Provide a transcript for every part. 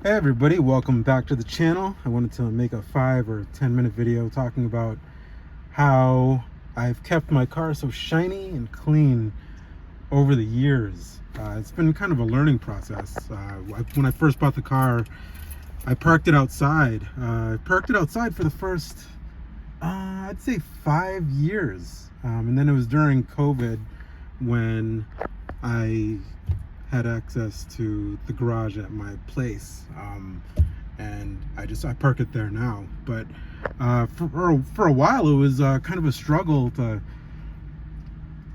Hey everybody, welcome back to the channel. I wanted to make a 5 or 10 minute video talking about how I've kept my car so shiny and clean over the years. It's been kind of a learning process. When I first bought the car, I parked it outside. I parked it outside for the first, I'd say 5 years. And then it was during COVID when I had access to the garage at my place, and I park it there now. But for a while it was kind of a struggle to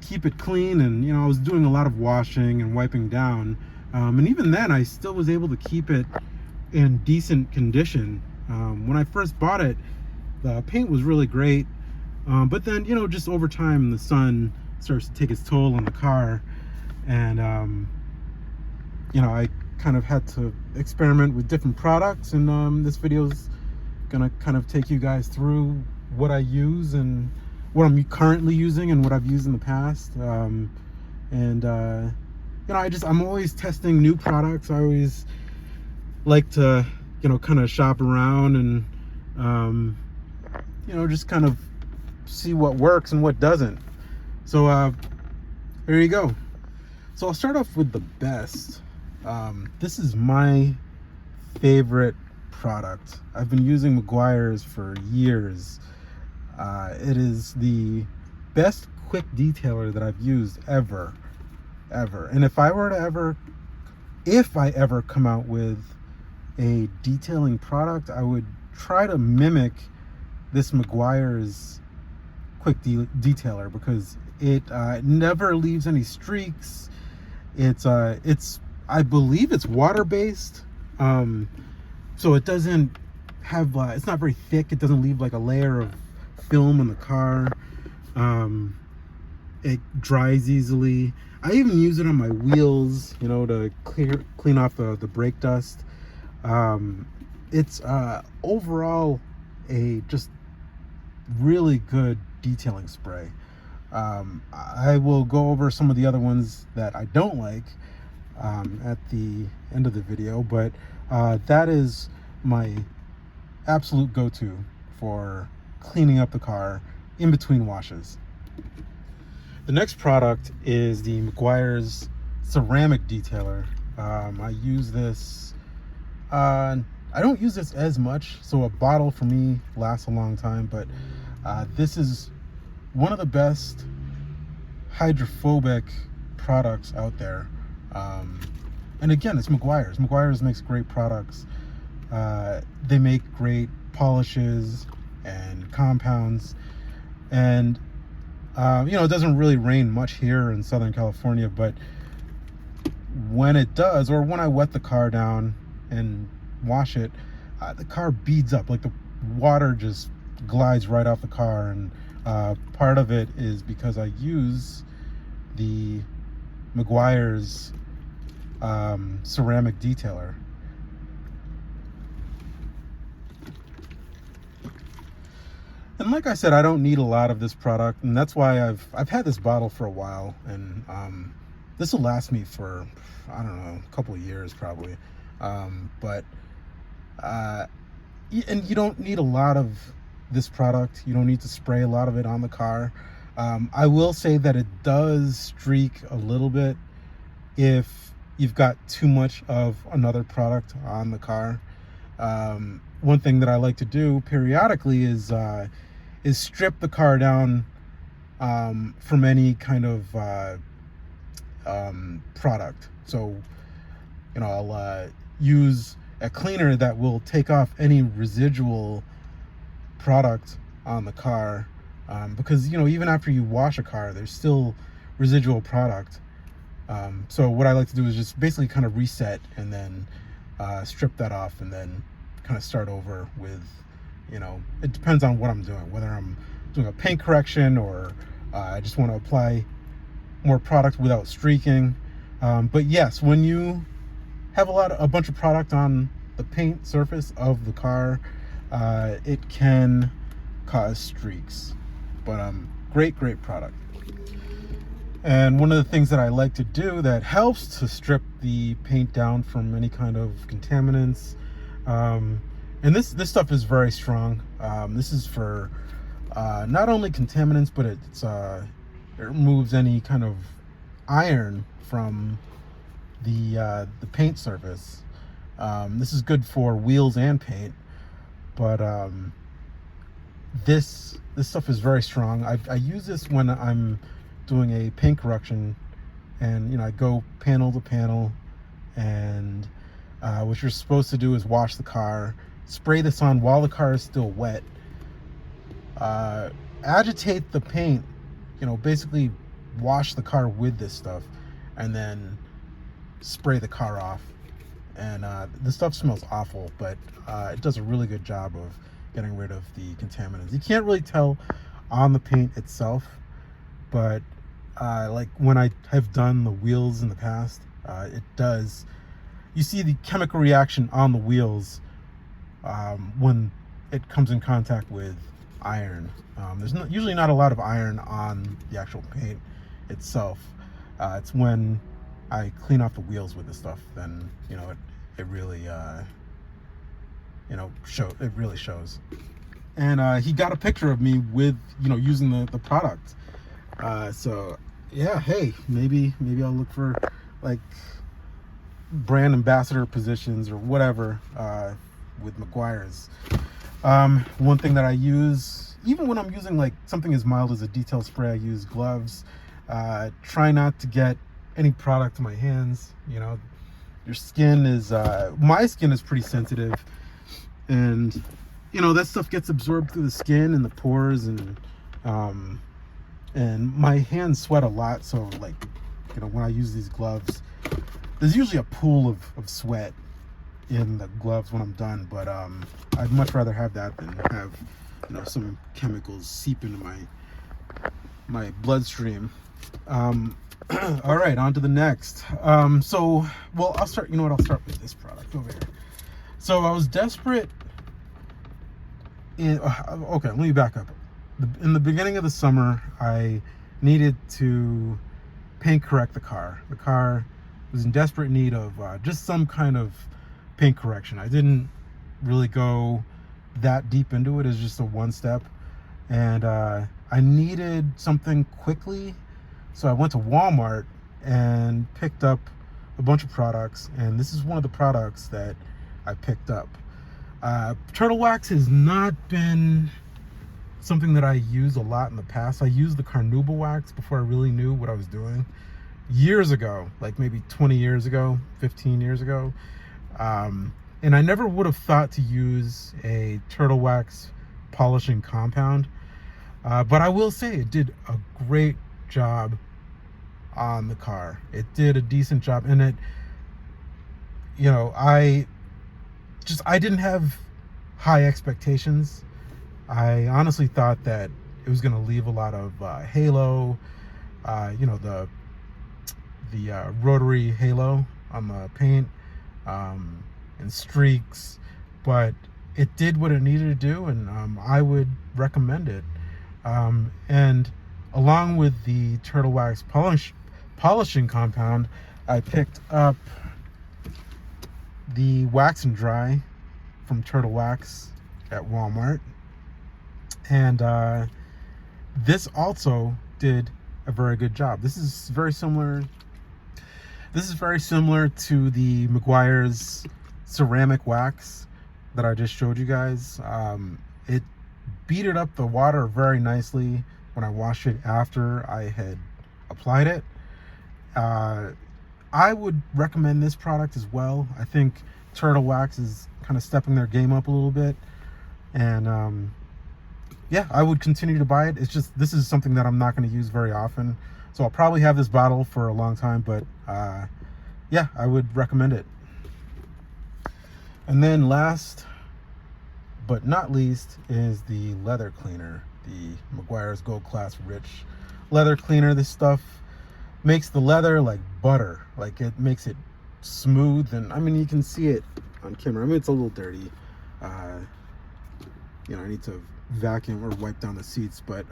keep it clean, and I was doing a lot of washing and wiping down, and even then I still was able to keep it in decent condition. When I first bought it, the paint was really great, but then just over time the sun starts to take its toll on the car, and I kind of had to experiment with different products, and this video is gonna kind of take you guys through what I use and what I'm currently using and what I've used in the past. I'm always testing new products. I always like to kind of shop around and just kind of see what works and what doesn't. So there you go. So I'll start off with the best. This is my favorite product. I've been using Meguiar's for years. It is the best quick detailer that I've used ever. And if I ever come out with a detailing product, I would try to mimic this Meguiar's quick detailer, because it never leaves any streaks. It's I believe it's water-based, so it doesn't have it's not very thick. It doesn't leave like a layer of film in the car. It dries easily. I even use it on my wheels, to clean off the brake dust. It's overall a just really good detailing spray. I will go over some of the other ones that I don't like at the end of the video, but that is my absolute go-to for cleaning up the car in between washes. The next product is the Meguiar's ceramic detailer. I use this, I don't use this as much, so a bottle for me lasts a long time, but this is one of the best hydrophobic products out there. And again, it's Meguiar's. Meguiar's makes great products. They make great polishes and compounds, and it doesn't really rain much here in Southern California, but when it does, or when I wet the car down and wash it, the car beads up. Like, the water just glides right off the car, and part of it is because I use the Meguiar's ceramic detailer. And like I said, I don't need a lot of this product, and that's why I've had this bottle for a while, and this will last me for, I don't know, a couple of years probably. And you don't need a lot of this product. You don't need to spray a lot of it on the car. I will say that it does streak a little bit if you've got too much of another product on the car. One thing that I like to do periodically is strip the car down from any kind of product. So I'll use a cleaner that will take off any residual product on the car, because even after you wash a car, there's still residual product. So what I like to do is just basically kind of reset, and then strip that off, and then kind of start over with, it depends on what I'm doing, whether I'm doing a paint correction or I just want to apply more product without streaking. But yes, when you have a bunch of product on the paint surface of the car, it can cause streaks. But great product. And one of the things that I like to do that helps to strip the paint down from any kind of contaminants, and this stuff is very strong. This is for not only contaminants, but it removes any kind of iron from the paint surface. This is good for wheels and paint, but this stuff is very strong. I use this when I'm doing a paint correction, and I go panel to panel, and what you're supposed to do is wash the car, spray this on while the car is still wet, agitate the paint, basically wash the car with this stuff, and then spray the car off. And the stuff smells awful, but it does a really good job of getting rid of the contaminants. You can't really tell on the paint itself, but like when I have done the wheels in the past, it does. You see the chemical reaction on the wheels when it comes in contact with iron. There's usually not a lot of iron on the actual paint itself. It's when I clean off the wheels with this stuff, then it really it really shows. And he got a picture of me with using the product. So yeah, hey, maybe I'll look for like brand ambassador positions or whatever with Meguiar's. One thing that I use, even when I'm using like something as mild as a detail spray, I use gloves. Try not to get any product to my hands. Your skin is my skin is pretty sensitive, and that stuff gets absorbed through the skin and the pores, and my hands sweat a lot, so like when I use these gloves, there's usually a pool of sweat in the gloves when I'm done. But I'd much rather have that than have some chemicals seep into my bloodstream. All right, on to the next. I'll start. I'll start with this product over here. So I was desperate. Okay, let me back up. In the beginning of the summer, I needed to paint correct the car. The car was in desperate need of just some kind of paint correction. I didn't really go that deep into it. It's just a one step, and I needed something quickly. So I went to Walmart and picked up a bunch of products, and this is one of the products that I picked up. Turtle wax has not been something that I used a lot in the past. I used the carnauba wax before I really knew what I was doing. Years ago, like maybe 20 years ago, 15 years ago. And I never would have thought to use a turtle wax polishing compound. But I will say it did a great job on the car. It did a decent job, and it I didn't have high expectations. I honestly thought that it was going to leave a lot of halo, the rotary halo on the paint, and streaks, but it did what it needed to do, and I would recommend it. And along with the turtle wax polishing compound, I picked up the wax and dry from Turtle Wax at Walmart, and this also did a very good job. This is very similar to the Meguiar's ceramic wax that I just showed you guys. It beaded up the water very nicely when I washed it after I had applied it. I would recommend this product as well. I think Turtle Wax is kind of stepping their game up a little bit, and yeah, I would continue to buy it. It's just, this is something that I'm not going to use very often, so I'll probably have this bottle for a long time, but yeah, I would recommend it. And then last but not least is the leather cleaner, the Meguiar's Gold Class Rich leather cleaner. This stuff makes the leather like butter. Like, it makes it smooth, and I mean, you can see it on camera. I mean, it's a little dirty. I need to vacuum or wipe down the seats, but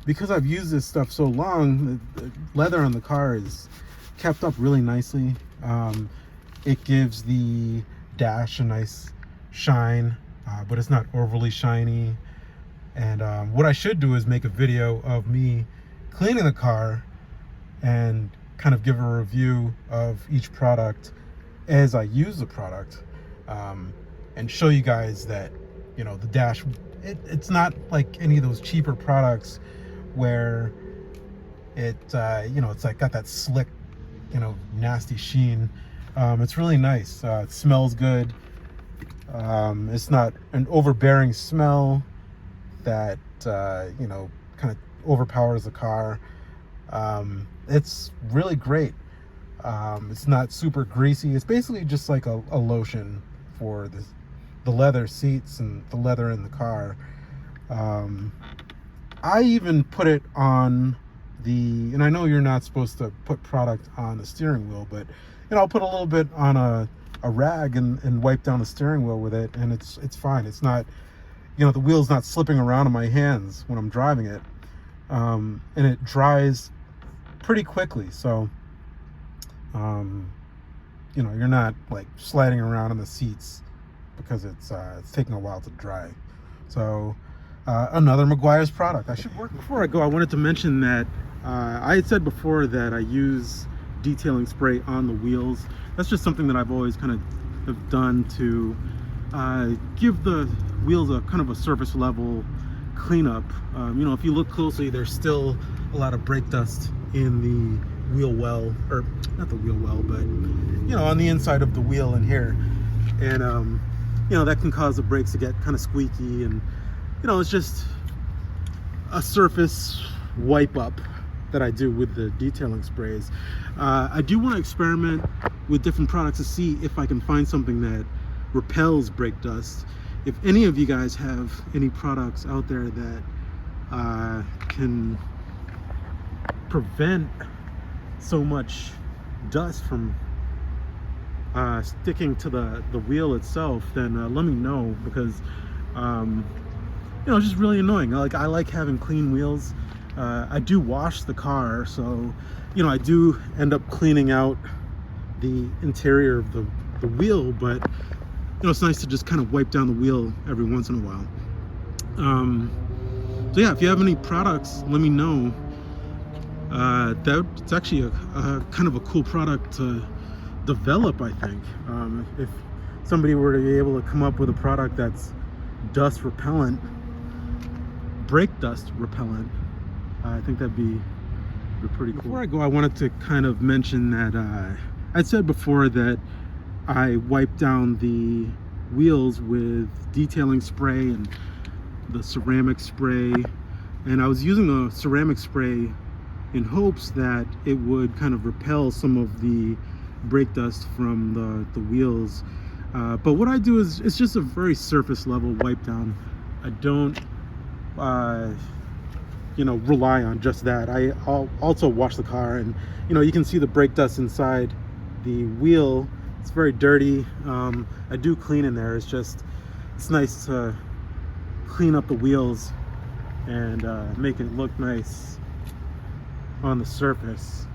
because I've used this stuff so long, the leather on the car is kept up really nicely. It gives the dash a nice shine, but it's not overly shiny. And what I should do is make a video of me cleaning the car and kind of give a review of each product as I use the product, and show you guys that, you know, the dash, it's not like any of those cheaper products where it, you know, it's like got that slick, you know, nasty sheen. It's really nice. It smells good. It's not an overbearing smell that, you know, kind of overpowers the car. It's really great. It's not super greasy. It's basically just like a lotion for the leather seats and the leather in the car. I even put it on the, and I know you're not supposed to put product on the steering wheel, but you know, I'll put a little bit on a rag and wipe down the steering wheel with it, and it's fine. It's not, you know, the wheel's not slipping around in my hands when I'm driving it. And it dries pretty quickly, so you know, you're not like sliding around in the seats because it's taking a while to dry. So another Meguiar's product. I should work. Before I go, I wanted to mention that I had said before that I use detailing spray on the wheels. That's just something that I've always kind of have done to give the wheels a kind of a surface level cleanup. You know, if you look closely, there's still a lot of brake dust in the wheel well, or not the wheel well, but you know, on the inside of the wheel in here. And you know, that can cause the brakes to get kind of squeaky, and you know, it's just a surface wipe up that I do with the detailing sprays. I do want to experiment with different products to see if I can find something that repels brake dust. If any of you guys have any products out there that can prevent so much dust from sticking to the wheel itself, then let me know, because you know, it's just really annoying. I like having clean wheels. I do wash the car, so you know, I do end up cleaning out the interior of the wheel, but you know, it's nice to just kind of wipe down the wheel every once in a while. So yeah, if you have any products, let me know. It's actually a kind of a cool product to develop, I think. If somebody were to be able to come up with a product that's dust repellent, brake dust repellent, I think that'd be pretty cool. Before I go, I wanted to kind of mention that I said before that I wiped down the wheels with detailing spray and the ceramic spray, and I was using the ceramic spray in hopes that it would kind of repel some of the brake dust from the wheels. But what I do is, it's just a very surface level wipe down. I don't you know, rely on just that. I'll also wash the car, and you know, you can see the brake dust inside the wheel. It's very dirty. I do clean in there. It's nice to clean up the wheels and make it look nice on the surface.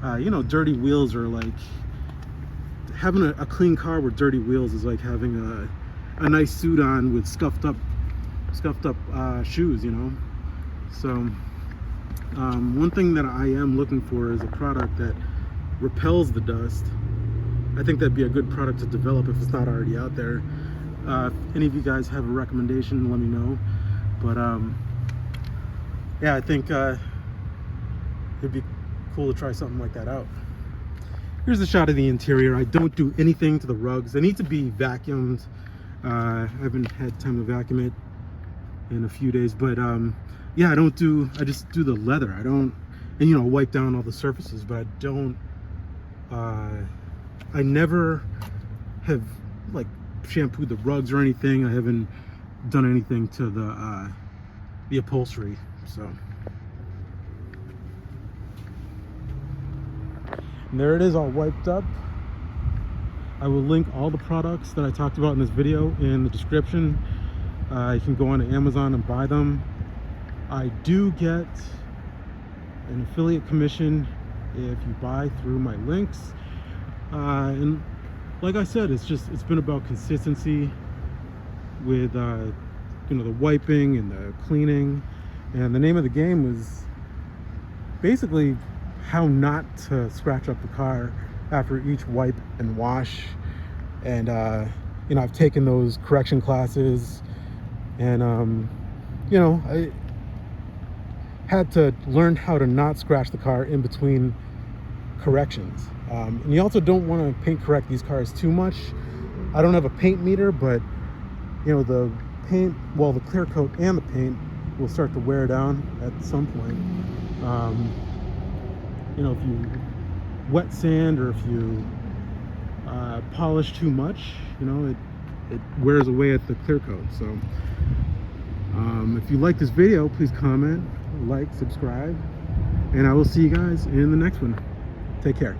You know, dirty wheels are like, having a clean car with dirty wheels is like having a nice suit on with scuffed up shoes, you know. So one thing that I am looking for is a product that repels the dust. I think that'd be a good product to develop if it's not already out there. If any of you guys have a recommendation, let me know. But yeah, I think it'd be cool to try something like that out. Here's a shot of the interior. I don't do anything to the rugs. They need to be vacuumed. I haven't had time to vacuum it in a few days, but yeah, I just do the leather. I don't, and you know, wipe down all the surfaces, but I don't, I never have like shampooed the rugs or anything. I haven't done anything to the upholstery. So and there it is, all wiped up. I will link all the products that I talked about in this video in the description. You can go on to Amazon and buy them. I do get an affiliate commission if you buy through my links. And like I said, it's been about consistency with the wiping and the cleaning. And the name of the game was basically how not to scratch up the car after each wipe and wash. And I've taken those correction classes, and I had to learn how to not scratch the car in between corrections. And you also don't want to paint correct these cars too much. I don't have a paint meter, but the paint, well, the clear coat and the paint will start to wear down at some point. If you wet sand, or if you polish too much, it wears away at the clear coat. So if you like this video, please comment, like, subscribe, and I will see you guys in the next one. Take care.